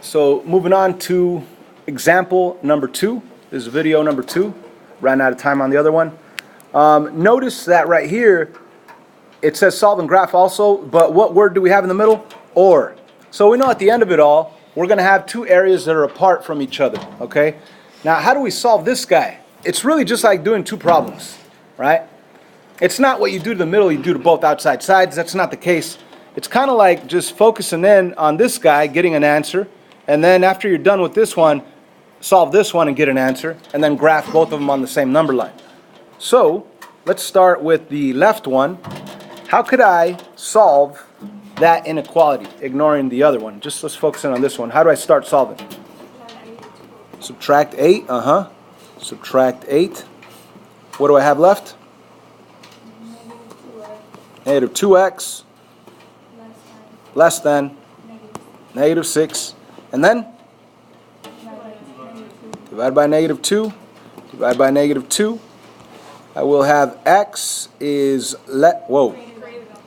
So moving on to example number 2. This is video number 2. Ran out of time on the other one. Notice that right here it says solve and graph also, but what word do we have in the middle? Or. So we know at the end of it all, we're going to have two areas that are apart from each other, okay? Now, how do we solve this guy? It's really just like doing two problems, right? It's not what you do to the middle, you do to both outside sides. That's not the case. It's kind of like just focusing in on this guy, getting an answer, and then after you're done with this one, solve this one and get an answer, and then graph both of them on the same number line. So, let's start with the left one. How could I solve that inequality, ignoring the other one? Just let's focus in on this one. How do I start solving? Subtract 8, Subtract 8. What do I have left? Negative 2x less than negative 6. And then? Divide by negative 2. Divide by negative 2. I will have x is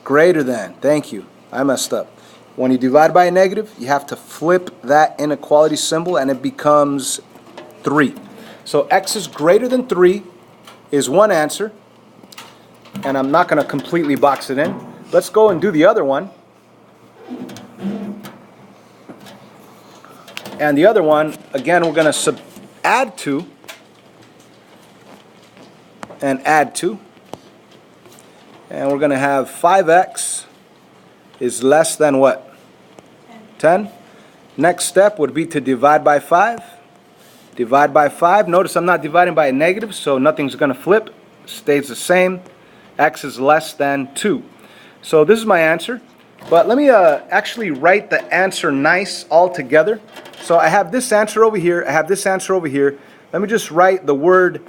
greater than. Thank you. I messed up. When you divide by a negative, you have to flip that inequality symbol and it becomes 3. So x is greater than 3 is one answer. And I'm not going to completely box it in. Let's go and do the other one. And the other one, again, we're going to add 2 and add 2. And we're going to have 5x is less than what? 10. Next step would be to divide by 5. Divide by 5. Notice I'm not dividing by a negative, so nothing's going to flip. Stays the same. X is less than 2. So this is my answer. But let me actually write the answer nice all together. So I have this answer over here. I have this answer over here. Let me just write the word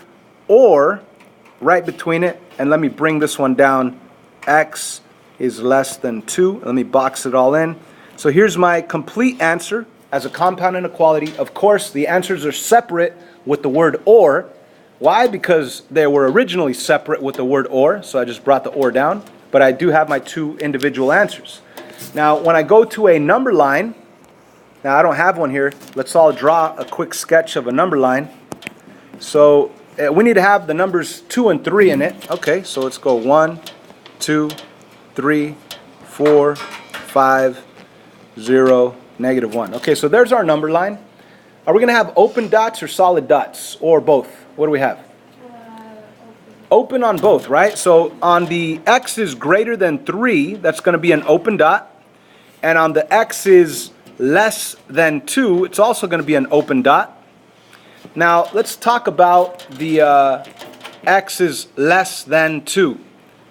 or right between it. And let me bring this one down. X is less than 2. Let me box it all in. So here's my complete answer as a compound inequality. Of course, the answers are separate with the word or. Why? Because they were originally separate with the word or, so I just brought the or down. But I do have my two individual answers. Now, when I go to a number line, now I don't have one here. Let's all draw a quick sketch of a number line. So we need to have the numbers 2 and 3 in it. Okay, so let's go 1, 2, 3, 4, 5, 0, negative 1. Okay, so there's our number line. Are we going to have open dots or solid dots, or both? What do we have? Open on both, right? So on the x is greater than 3, that's going to be an open dot. And on the x is less than 2, it's also going to be an open dot. Now, let's talk about the x is less than 2.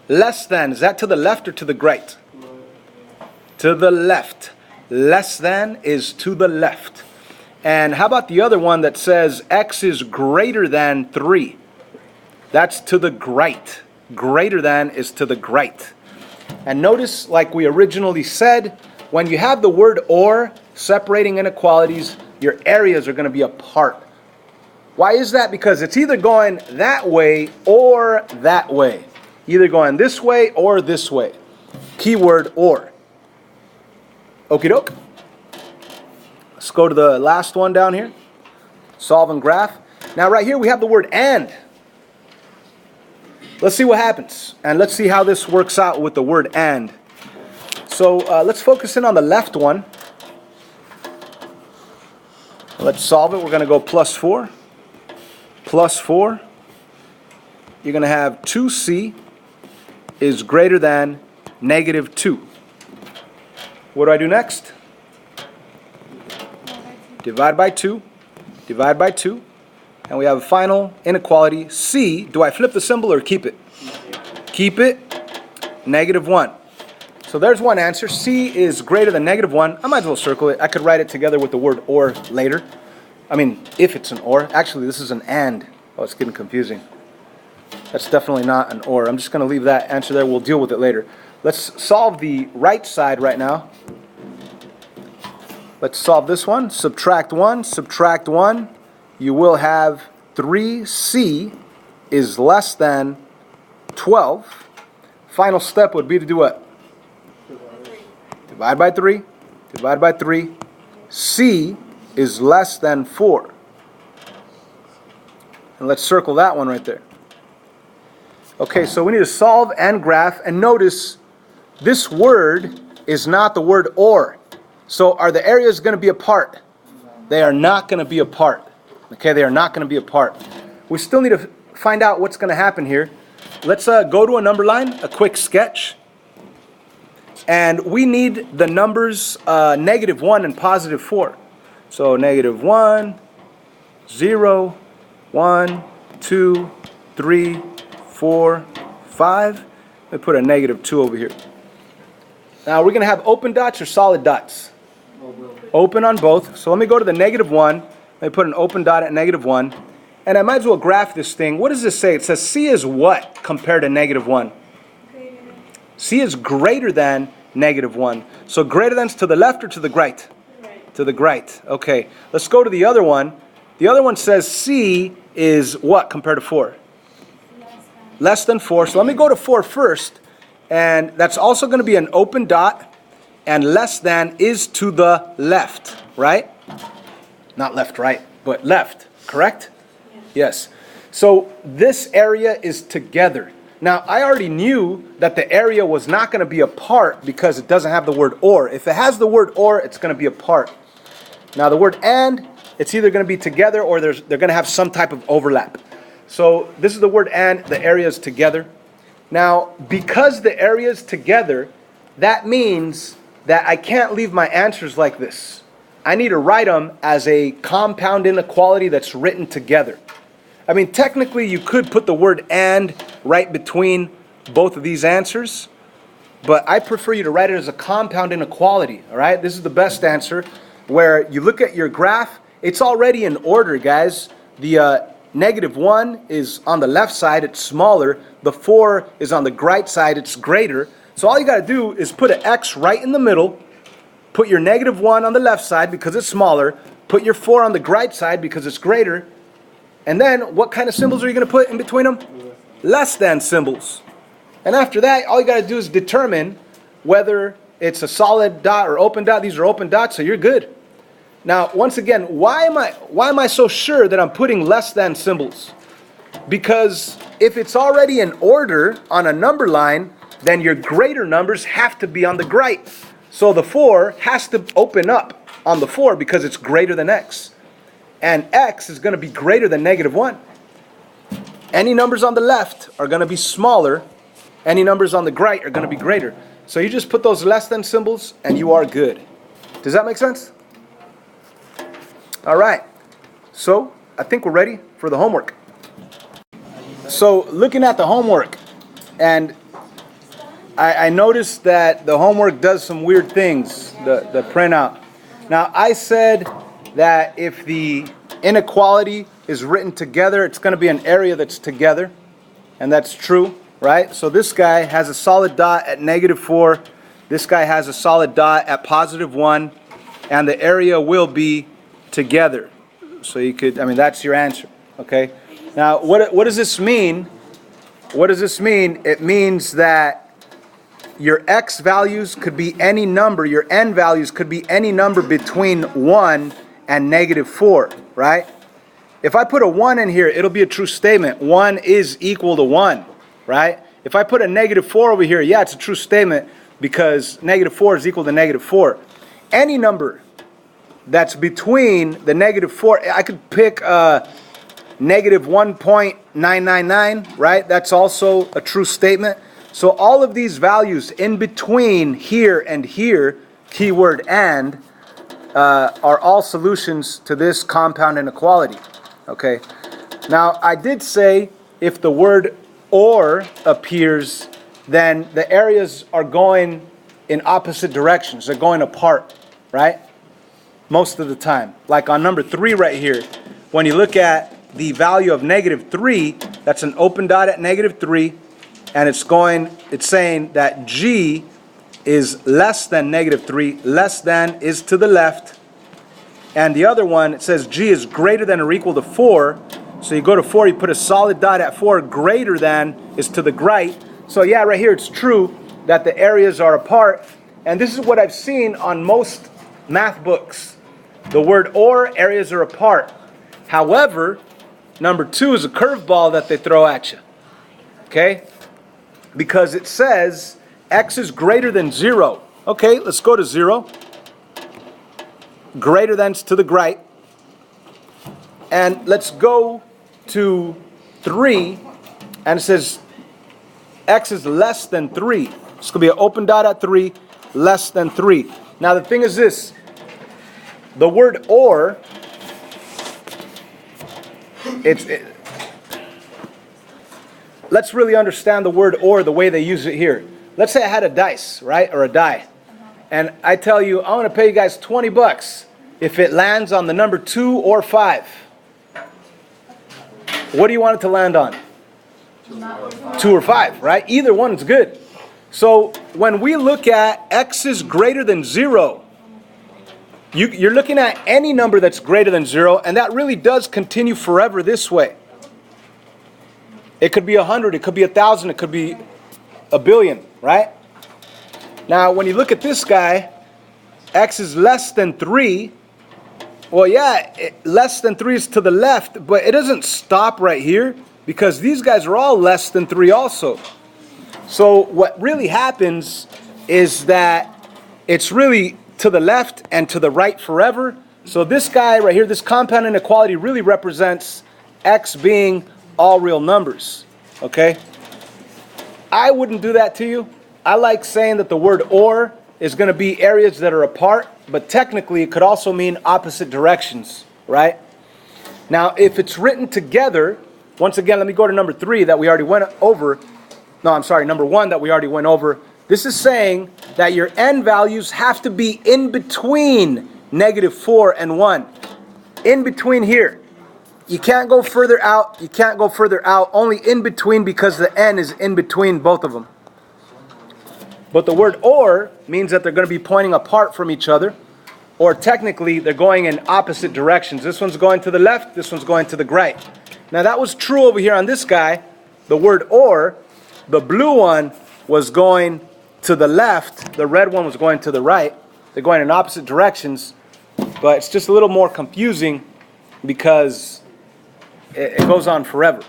Less than, is that to the left or to the right? To the left. Less than is to the left. And how about the other one that says x is greater than 3? That's to the right. Greater than is to the right. And notice, like we originally said, when you have the word or separating inequalities, your areas are going to be apart. Why is that? Because it's either going that way or that way. Either going this way or this way. Keyword or. Okie doke. Let's go to the last one down here. Solve and graph. Now right here we have the word and. Let's see what happens. And let's see how this works out with the word and. So let's focus in on the left one. Let's solve it. We're going to go plus 4. Plus 4. You're going to have 2c is greater than negative 2. What do I do next? Divide by 2. Divide by 2. And we have a final inequality. C, do I flip the symbol or keep it? Keep it. Negative 1. So there's one answer. C is greater than negative 1. I might as well circle it. I could write it together with the word or later. I mean, if it's an or. Actually, this is an and. Oh, it's getting confusing. That's definitely not an or. I'm just going to leave that answer there. We'll deal with it later. Let's solve the right side right now. Let's solve this one. Subtract 1. Subtract 1. You will have 3c is less than 12. Final step would be to do what? Divide by 3. Divide by 3. C is less than 4. And let's circle that one right there. Okay, so we need to solve and graph, and notice this word is not the word or. So are the areas going to be apart? They are not going to be apart. Okay, they are not going to be apart. We still need to find out what's going to happen here. Let's go to a number line, a quick sketch. And we need the numbers -1 and +4. So -1, 0, 1, 2, 3, 4, 5. Let me put a -2 over here. Now we're going to have open dots or solid dots? Open on both. So let me go to the -1. Let me put an open dot at -1. And I might as well graph this thing. What does this say? It says C is what compared to -1? C is greater than -1. So greater than's to the left or to the right? Right. To the right. Okay. Let's go to the other one. The other one says C is what compared to 4? Less than 4. So let me go to 4 first. And that's also going to be an open dot. And less than is to the left, right? Not left, right, but left. Correct? Yes. So this area is together. Now, I already knew that the area was not going to be apart because it doesn't have the word or. If it has the word or, it's going to be apart. Now, the word and, it's either going to be together or they're going to have some type of overlap. So this is the word and, the area is together. Now, because the area is together, that means that I can't leave my answers like this. I need to write them as a compound inequality that's written together. I mean, technically, you could put the word and right between both of these answers, but I prefer you to write it as a compound inequality, all right? This is the best answer, where you look at your graph, it's already in order, guys. The -1 is on the left side, it's smaller. The 4 is on the right side, it's greater. So all you got to do is put an X right in the middle, put your -1 on the left side because it's smaller, put your 4 on the right side because it's greater, and then what kind of symbols are you going to put in between them? Less than symbols. And after that, all you got to do is determine whether it's a solid dot or open dot. These are open dots, so you're good. Now, once again, why am I so sure that I'm putting less than symbols? Because if it's already in order on a number line, then your greater numbers have to be on the right. So the 4 has to open up on the 4 because it's greater than X. And X is going to be greater than -1. Any numbers on the left are going to be smaller. Any numbers on the right are going to be greater. So you just put those less than symbols and you are good. Does that make sense? All right. So I think we're ready for the homework. So looking at the homework, and I noticed that the homework does some weird things, the printout. Now, I said that if the inequality is written together, it's going to be an area that's together. And that's true, right? So this guy has a solid dot at -4. This guy has a solid dot at +1. And the area will be together. So you could, I mean, that's your answer, okay? Now, what does this mean? What does this mean? It means that your X values could be any number, your N values could be any number between 1 and -4, right? If I put a 1 in here, it'll be a true statement. 1 is equal to 1, right? If I put a -4 over here, yeah, it's a true statement because -4 is equal to -4. Any number that's between the -4, I could pick -1.999, right? That's also a true statement. So all of these values in between here and here, keyword and, are all solutions to this compound inequality. Okay. Now, I did say if the word or appears, then the areas are going in opposite directions. They're going apart, right? Most of the time. Like on number 3 right here, when you look at the value of -3, that's an open dot at -3, and it's saying that G is less than -3, less than is to the left, and the other one, it says G is greater than or equal to 4, so you go to 4, you put a solid dot at 4, greater than is to the right. So yeah, right here it's true that the areas are apart, and this is what I've seen on most math books. The word or, areas are apart. However, number 2 is a curveball that they throw at you. Okay? Because it says x is greater than 0. Okay, let's go to 0. Greater than's to the right. And let's go to 3. And it says x is less than 3. It's going to be an open dot at 3, less than 3. Now the thing is this. The word or, let's really understand the word or the way they use it here. Let's say I had a dice, right, or a die. And I tell you, I'm going to pay you guys $20 if it lands on the number 2 or 5. What do you want it to land on? 2 or 5, right? Either one is good. So when we look at x is greater than 0, you're looking at any number that's greater than 0, and that really does continue forever this way. It could be 100, it could be 1,000, it could be a billion, right? Now, when you look at this guy, x is less than 3. Well, yeah, less than 3 is to the left, but it doesn't stop right here because these guys are all less than 3 also. So what really happens is that it's really to the left and to the right forever. So this guy right here, this compound inequality really represents x being all real numbers. Okay? I wouldn't do that to you. I like saying that the word or is going to be areas that are apart, but technically it could also mean opposite directions, right? Now, if it's written together, once again, let me go to number 3 that we already went over. No, I'm sorry, number 1 that we already went over. This is saying that your n values have to be in between -4 and 1. In between here. You can't go further out. You can't go further out. Only in between because the n is in between both of them. But the word or means that they're going to be pointing apart from each other. Or technically, they're going in opposite directions. This one's going to the left. This one's going to the right. Now that was true over here on this guy. The word or, the blue one was going to the left. The red one was going to the right. They're going in opposite directions. But it's just a little more confusing because it goes on forever.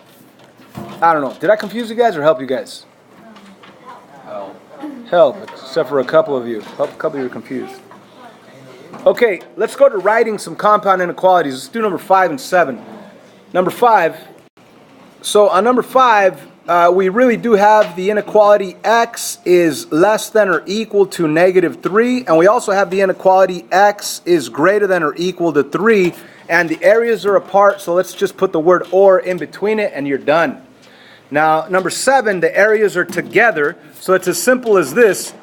I don't know. Did I confuse you guys or help you guys? Help, except for a couple of you. A couple of you are confused. Okay, let's go to writing some compound inequalities. Let's do number 5 and 7. Number 5. So on number 5, we really do have the inequality x is less than or equal to -3. And we also have the inequality x is greater than or equal to 3. And the areas are apart, so let's just put the word or in between it and you're done. Now, number 7, the areas are together. So it's as simple as this.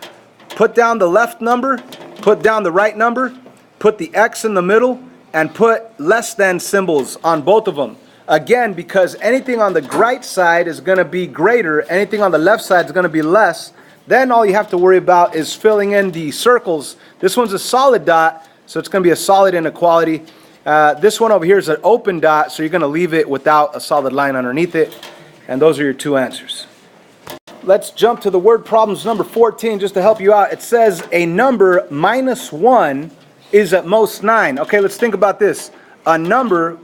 Put down the left number, put down the right number, put the x in the middle, and put less than symbols on both of them. Again, because anything on the right side is going to be greater, anything on the left side is going to be less, then all you have to worry about is filling in the circles. This one's a solid dot, so it's going to be a solid inequality. This one over here is an open dot, so you're going to leave it without a solid line underneath it. And those are your 2 answers. Let's jump to the word problems number 14 just to help you out. It says a number -1 is at most 9. Okay, let's think about this. A number,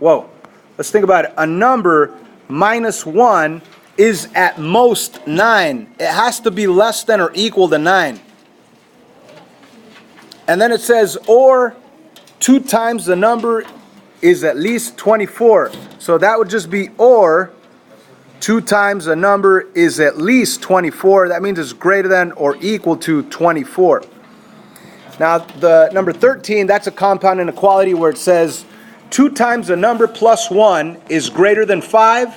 let's think about it. A number -1 is at most 9. It has to be less than or equal to 9. And then it says, or 2 times the number is at least 24. So that would just be or 2 times the number is at least 24. That means it's greater than or equal to 24. Now, the number 13, that's a compound inequality where it says 2 times the number plus 1 is greater than 5.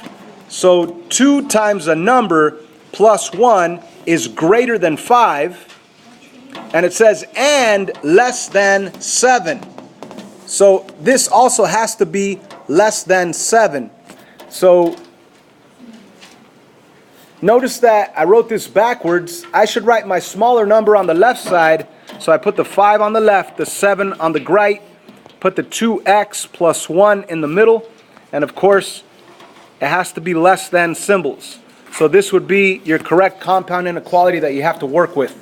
So 2 times the number plus 1 is greater than 5. And it says and less than 7. So this also has to be less than 7. So notice that I wrote this backwards. I should write my smaller number on the left side. So I put the 5 on the left, the 7 on the right, put the 2x plus 1 in the middle, and of course, it has to be less than symbols. So this would be your correct compound inequality that you have to work with.